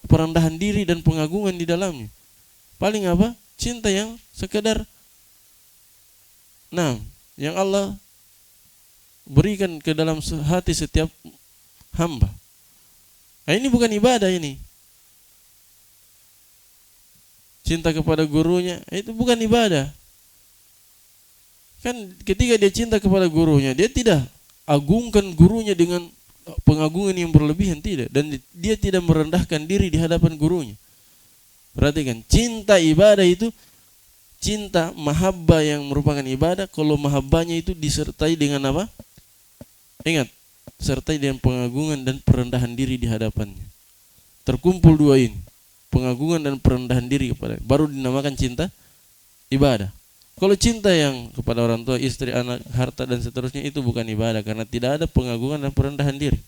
perendahan diri dan pengagungan di dalamnya. Paling apa? Cinta yang sekedar yang Allah berikan ke dalam hati setiap hamba. Nah, ini bukan ibadah ini. Cinta kepada gurunya itu bukan ibadah. Kan ketika dia cinta kepada gurunya, dia tidak agungkan gurunya dengan pengagungan yang berlebihan, tidak, dan dia tidak merendahkan diri di hadapan gurunya. Perhatikan, cinta ibadah itu cinta mahabbah yang merupakan ibadah. Kalau mahabbahnya itu disertai dengan apa? Ingat, sertai dengan pengagungan dan perendahan diri di hadapannya. Terkumpul dua ini, pengagungan dan perendahan diri kepada, baru dinamakan cinta ibadah. Kalau cinta yang kepada orang tua, istri, anak, harta dan seterusnya itu bukan ibadah karena tidak ada pengagungan dan perendahan diri.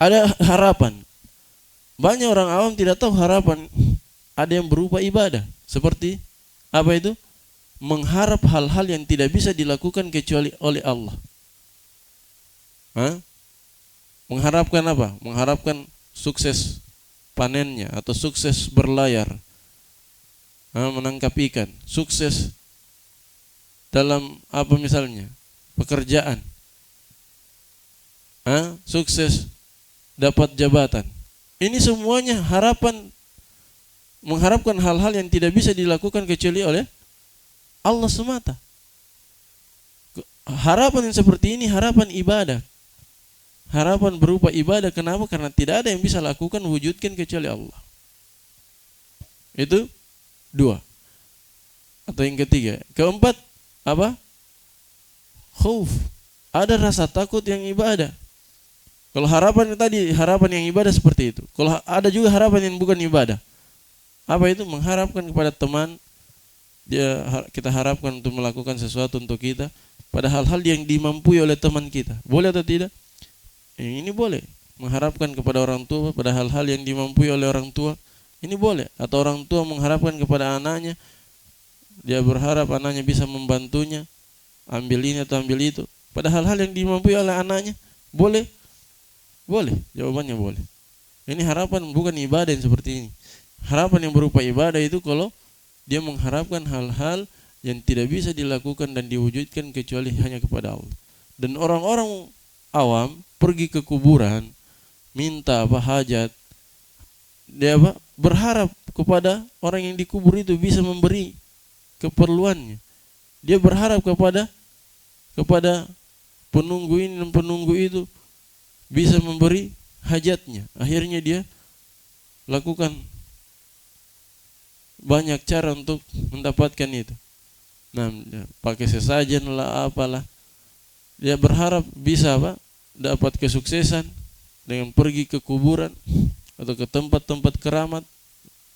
Ada harapan. Banyak orang awam tidak tahu harapan ada yang berupa ibadah. Seperti apa itu? Mengharap hal-hal yang tidak bisa dilakukan kecuali oleh Allah. Mengharapkan apa? Mengharapkan sukses panennya atau sukses berlayar, menangkap ikan, sukses dalam apa misalnya pekerjaan, sukses dapat jabatan. Ini semuanya harapan, mengharapkan hal-hal yang tidak bisa dilakukan kecuali oleh Allah semata. Harapan yang seperti ini harapan ibadah, harapan berupa ibadah. Kenapa? Karena tidak ada yang bisa lakukan, wujudkan kecuali Allah. Itu dua. Atau yang ketiga. Keempat, apa? Khauf. Ada rasa takut yang ibadah. Kalau harapan tadi, harapan yang ibadah seperti itu. Kalau ada juga harapan yang bukan ibadah. Apa itu? Mengharapkan kepada teman, kita harapkan untuk melakukan sesuatu untuk kita, pada hal-hal yang dimampui oleh teman kita. Boleh atau tidak? Ini boleh. Mengharapkan kepada orang tua pada hal-hal yang dimampui oleh orang tua, ini boleh. Atau orang tua mengharapkan kepada anaknya, dia berharap anaknya bisa membantunya, ambil ini atau ambil itu, pada hal-hal yang dimampui oleh anaknya, boleh? Boleh, jawabannya boleh. Ini harapan bukan ibadah yang seperti ini. Harapan yang berupa ibadah itu kalau dia mengharapkan hal-hal yang tidak bisa dilakukan dan diwujudkan kecuali hanya kepada Allah. Dan orang-orang awam pergi ke kuburan, minta apa hajat, dia berharap kepada orang yang dikubur itu bisa memberi keperluannya. Dia berharap kepada penunggu ini dan penunggu itu bisa memberi hajatnya. Akhirnya dia lakukan banyak cara untuk mendapatkan itu. Pakai sesajen lah, apalah. Dia berharap bisa dapat kesuksesan dengan pergi ke kuburan atau ke tempat-tempat keramat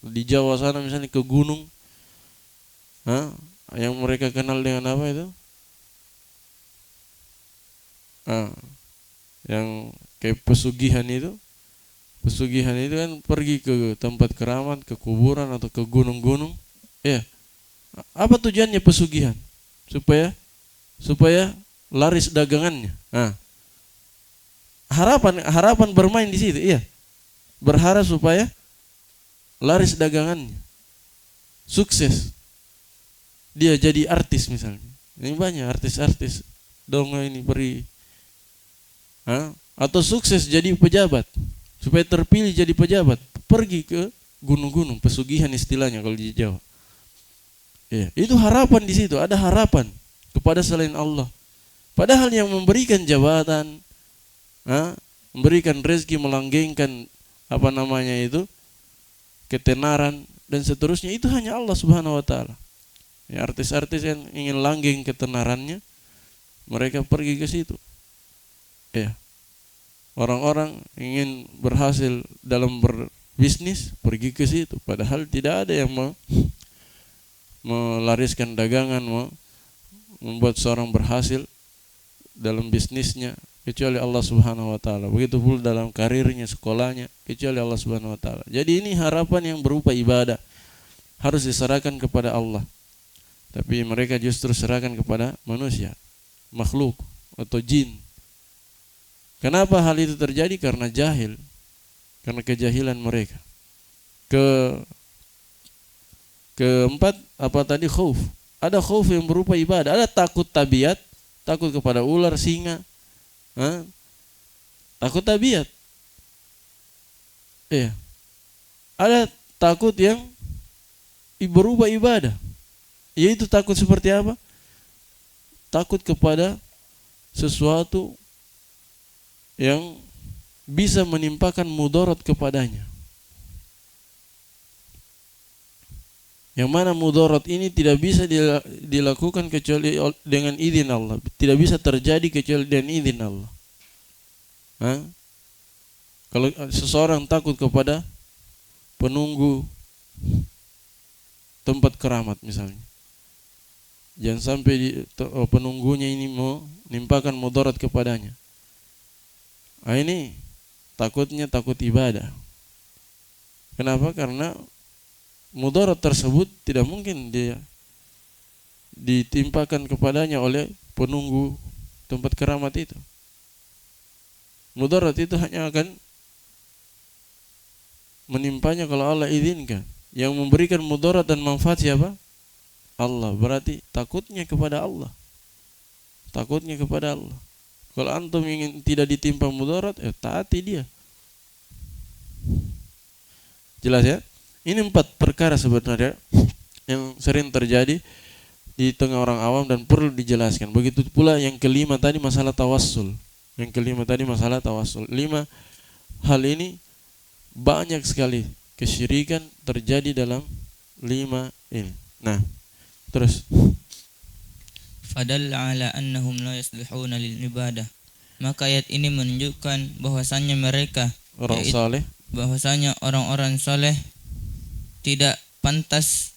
di Jawa sana, misalnya ke gunung, yang mereka kenal dengan apa itu, yang kayak pesugihan itu kan pergi ke tempat keramat, ke kuburan atau ke gunung-gunung. Ya, apa tujuannya pesugihan? Supaya laris dagangannya. Harapan bermain di situ, iya. Berharap supaya laris dagangannya, sukses. Dia jadi artis misalnya. Ini banyak artis-artis dongeng ini beri. Atau sukses jadi pejabat, supaya terpilih jadi pejabat, pergi ke gunung-gunung, pesugihan istilahnya kalau di Jawa. Ya, itu harapan di situ, ada harapan kepada selain Allah. Padahal yang memberikan jabatan, memberikan rezeki, melanggengkan ketenaran dan seterusnya, itu hanya Allah Subhanahu wa taala. Ya, artis-artis yang ingin langgeng ketenarannya, mereka pergi ke situ. Ya. Orang-orang ingin berhasil dalam berbisnis, pergi ke situ. Padahal tidak ada yang melariskan dagangan, membuat seorang berhasil dalam bisnisnya kecuali Allah Subhanahu wa taala. Begitu pula dalam karirnya, sekolahnya, kecuali Allah Subhanahu wa taala. Jadi ini harapan yang berupa ibadah, harus diserahkan kepada Allah. Tapi mereka justru serahkan kepada manusia, makhluk atau jin. Kenapa hal itu terjadi? Karena jahil, karena kejahilan mereka. Keempat, apa tadi? Khauf. Ada khauf yang berupa ibadah. Ada takut tabiat, takut kepada ular, singa. Takut tabiat. Iya. Ada takut yang berubah ibadah. Yaitu takut seperti apa? Takut kepada sesuatu yang bisa menimpakan mudarat kepadanya. Yang mana mudarat ini tidak bisa dilakukan kecuali dengan izin Allah. Tidak bisa terjadi kecuali dengan izin Allah. Kalau seseorang takut kepada penunggu tempat keramat misalnya, jangan sampai penunggunya ini mau nimpakan mudarat kepadanya. Ini takutnya takut ibadah. Kenapa? Karena mudarat tersebut tidak mungkin dia ditimpakan kepadanya oleh penunggu tempat keramat itu. Mudarat itu hanya akan menimpanya kalau Allah izinkan. Yang memberikan mudarat dan manfaat siapa? Allah. Berarti takutnya kepada Allah. Takutnya kepada Allah. Kalau antum ingin tidak ditimpa mudarat, taati dia. Jelas ya? Ini 4 perkara sebenarnya yang sering terjadi di tengah orang awam dan perlu dijelaskan. Begitu pula yang kelima tadi masalah tawassul. 5 hal ini banyak sekali kesyirikan terjadi dalam 5 ini. Nah, terus Fadalla ala annahum la yaslihuna lil ibadah. Maka ayat ini menunjukkan bahwasannya mereka orang saleh, bahwasanya orang-orang saleh tidak pantas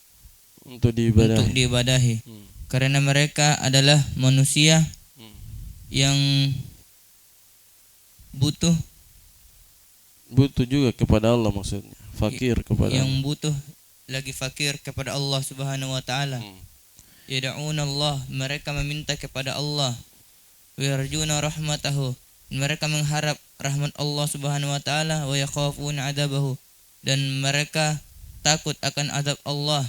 untuk diibadahi. Karena mereka adalah manusia yang butuh juga kepada Allah, maksudnya fakir kepada yang Allah. butuh lagi fakir kepada Allah Subhanahu wa taala. Yad'una Allah, mereka meminta kepada Allah. Wa yarjuna rahmatahu, mereka mengharap rahmat Allah Subhanahu wa taala. Wa yakhafuna adabahu, dan mereka takut akan azab Allah.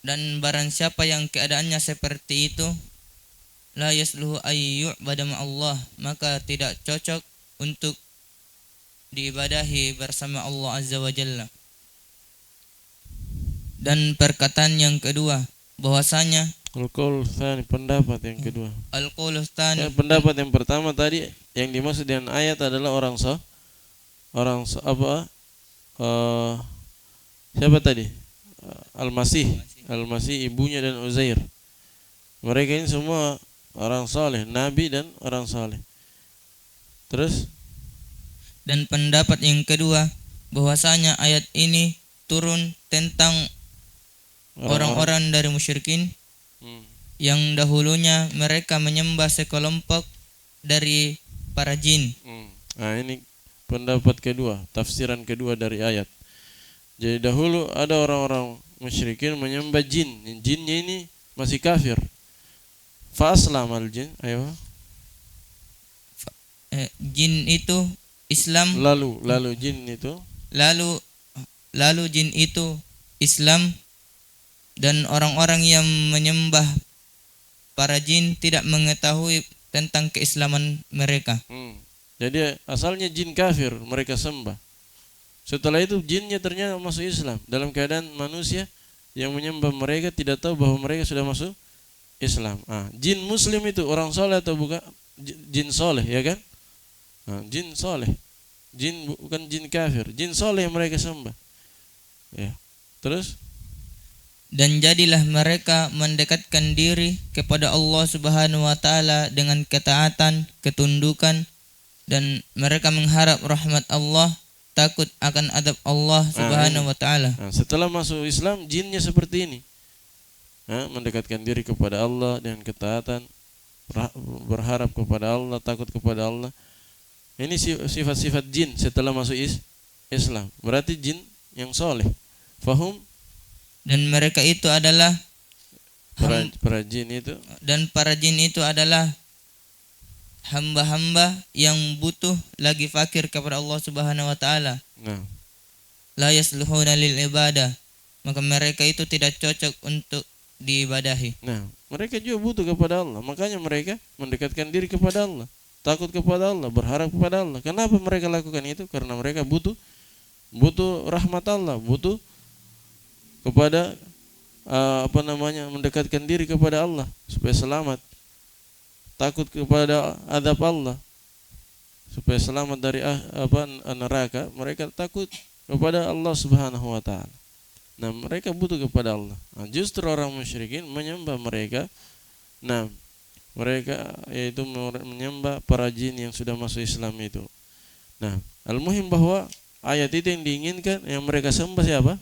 Dan barang siapa yang keadaannya seperti itu, la yasluhu ayyu'bada ma'allah, maka tidak cocok untuk diibadahi bersama Allah Azza wa Jalla. Dan perkataan yang kedua, bahwasanya Al-qaul tsani, pendapat yang kedua. Al-qaul tsani, Pendapat yang pertama tadi yang dimaksud dengan ayat adalah siapa tadi? Al-Masih, ibunya dan Uzair. Mereka ini semua orang saleh, nabi dan orang saleh. Terus dan pendapat yang kedua, bahwasanya ayat ini turun tentang orang-orang dari musyrikin yang dahulunya mereka menyembah sekelompok dari para jin. Nah, ini pendapat kedua, tafsiran kedua dari ayat. Jadi dahulu ada orang-orang musyrikin menyembah jin. Jinnya ini masih kafir. Fa'aslamal jin, ayo. Jin itu Islam. Lalu jin itu jin itu Islam, dan orang-orang yang menyembah para jin tidak mengetahui tentang keislaman mereka. Jadi asalnya jin kafir mereka sembah. Setelah itu jinnya ternyata masuk Islam. Dalam keadaan manusia yang menyembah mereka tidak tahu bahwa mereka sudah masuk Islam. Jin muslim itu orang soleh atau bukan? Jin soleh, ya kan? Jin soleh. Jin bukan jin kafir. Jin soleh yang mereka sembah. Ya. Terus? Dan jadilah mereka mendekatkan diri kepada Allah Subhanahu wa taala dengan ketaatan, ketundukan, dan mereka mengharap rahmat Allah, takut akan adab Allah Subhanahu wa taala. Setelah masuk Islam, jinnya seperti ini. Mendekatkan diri kepada Allah dengan ketaatan, berharap kepada Allah, takut kepada Allah. Ini sifat-sifat jin setelah masuk Islam. Berarti jin yang soleh. Fahum? Dan mereka itu adalah para jin itu. Dan para jin itu adalah hamba-hamba yang butuh lagi fakir kepada Allah Subhanahu wa taala. Nah, La yasluhuna lil ibadah. Maka mereka itu tidak cocok untuk diibadahi. nah, mereka juga butuh kepada Allah. Makanya mereka mendekatkan diri kepada Allah, takut kepada Allah, berharap kepada Allah. Kenapa mereka lakukan itu? Karena mereka butuh rahmat Allah, butuh kepada mendekatkan diri kepada Allah supaya selamat, takut kepada azab Allah supaya selamat dari neraka. Mereka takut kepada Allah Subhanahu wa taala. Nah, mereka butuh kepada Allah. Nah, justru orang musyrikin menyembah mereka. Nah, mereka yaitu menyembah para jin yang sudah masuk Islam itu. Nah, al-muhim bahwa ayat itu yang diinginkan yang mereka sembah siapa?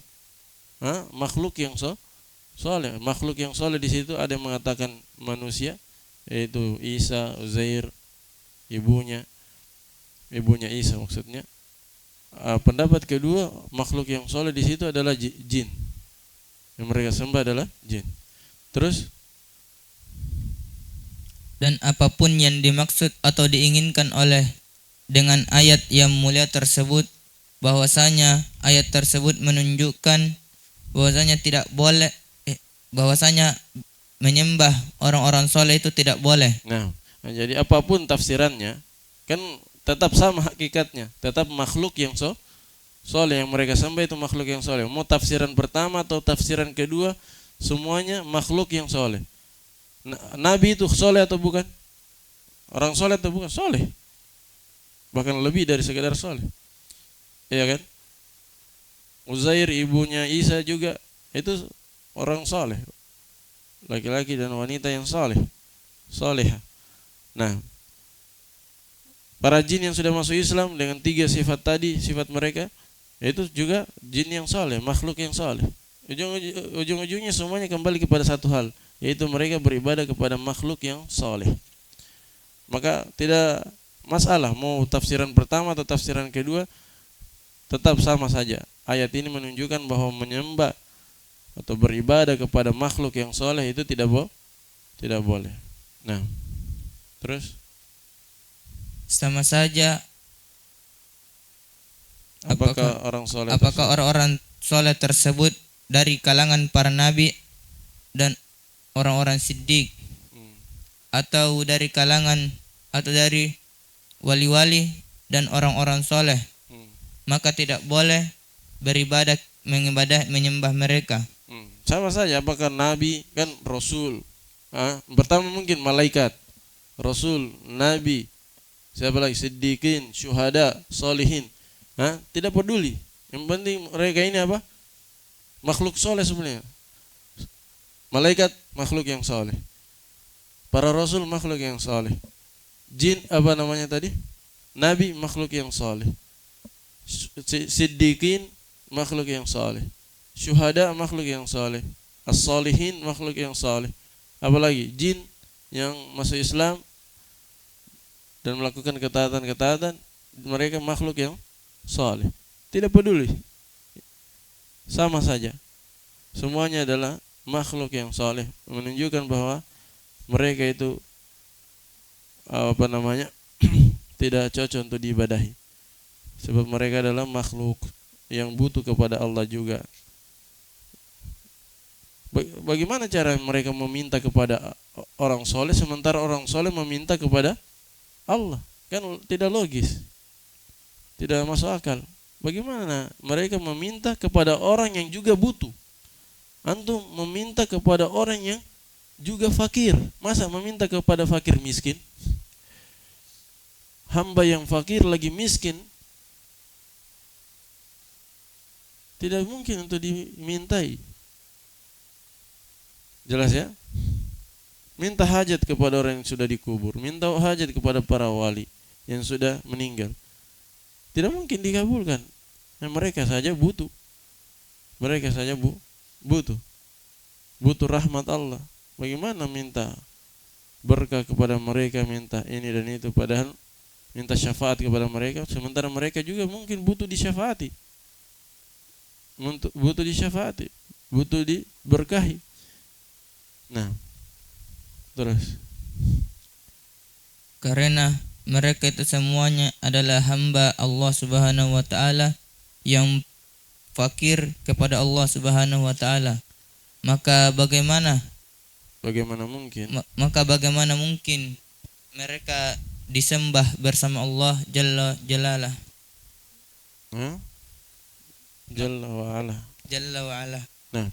Makhluk yang soleh. Makhluk yang soleh di situ ada yang mengatakan manusia, yaitu Isa, Uzair, ibunya Isa maksudnya. Pendapat kedua, makhluk yang soleh di situ adalah jin. Yang mereka sembah adalah jin. Terus, Dan apapun yang dimaksud atau diinginkan oleh dengan ayat yang mulia tersebut, bahwasanya ayat tersebut menunjukkan bahwasanya tidak boleh bahwasanya menyembah orang-orang soleh itu tidak boleh. nah, jadi apapun tafsirannya kan tetap sama hakikatnya, tetap makhluk yang soleh yang mereka sembah itu makhluk yang soleh. Mau tafsiran pertama atau tafsiran kedua, semuanya makhluk yang soleh. Nabi itu soleh atau bukan? Orang soleh atau bukan? Soleh. Bahkan lebih dari sekedar soleh. Iya kan? Uzair ibunya Isa juga itu orang soleh, laki-laki dan wanita yang soleha. Nah, para jin yang sudah masuk Islam dengan 3 sifat tadi, sifat mereka itu juga jin yang soleh, makhluk yang soleh. Ujung-ujungnya semuanya kembali kepada satu hal, yaitu mereka beribadah kepada makhluk yang soleh. Maka tidak masalah mau tafsiran pertama atau tafsiran kedua, tetap sama saja. Ayat ini menunjukkan bahwa menyembah atau beribadah kepada makhluk yang soleh itu tidak boleh. Nah, terus Sama saja apakah orang soleh orang-orang soleh tersebut dari kalangan para nabi dan orang-orang siddiq, atau dari kalangan atau dari wali-wali dan orang-orang soleh, maka tidak boleh beribadah menyembah mereka. Sama saja, apakah nabi kan rasul. Pertama mungkin malaikat, rasul, nabi, siapa lagi, siddiqin, syuhada, solihin. Tidak peduli. Yang penting mereka ini apa? Makhluk soleh sebenarnya. Malaikat makhluk yang soleh. Para rasul makhluk yang soleh. Jin tadi? Nabi makhluk yang soleh. Siddiqin makhluk yang soleh. Syuhada makhluk yang soleh. As-solihin makhluk yang soleh. Apalagi jin yang masuk Islam dan melakukan ketaatan-ketaatan, mereka makhluk yang soleh. Tidak peduli, sama saja. Semuanya adalah makhluk yang soleh, menunjukkan bahwa mereka itu tidak cocok untuk diibadahi, sebab mereka adalah makhluk yang butuh kepada Allah juga. Bagaimana cara mereka meminta kepada orang soleh sementara orang soleh meminta kepada Allah? Kan tidak logis, tidak masuk akal. Bagaimana mereka meminta kepada orang yang juga butuh? Antum meminta kepada orang yang juga fakir. Masa meminta kepada fakir miskin? Hamba yang fakir lagi miskin, tidak mungkin untuk dimintai. Jelas ya? Minta hajat kepada orang yang sudah dikubur, minta hajat kepada para wali yang sudah meninggal, tidak mungkin dikabulkan. Mereka saja butuh. Mereka saja butuh rahmat Allah. Bagaimana minta berkah kepada mereka, minta ini dan itu, padahal minta syafaat kepada mereka, sementara mereka juga mungkin butuh disyafaati, butuh diberkahi. Nah, terus karena mereka itu semuanya adalah hamba Allah Subhanahu wa taala yang fakir kepada Allah Subhanahu wa taala. Maka bagaimana bagaimana mungkin mereka disembah bersama Allah Jalla Jalalah. Jalla wa ala. Jalla wa ala. Nah,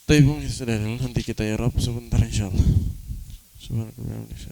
tapi sudah dulu, nanti kita Arab sebentar insyaallah. Subhanallah.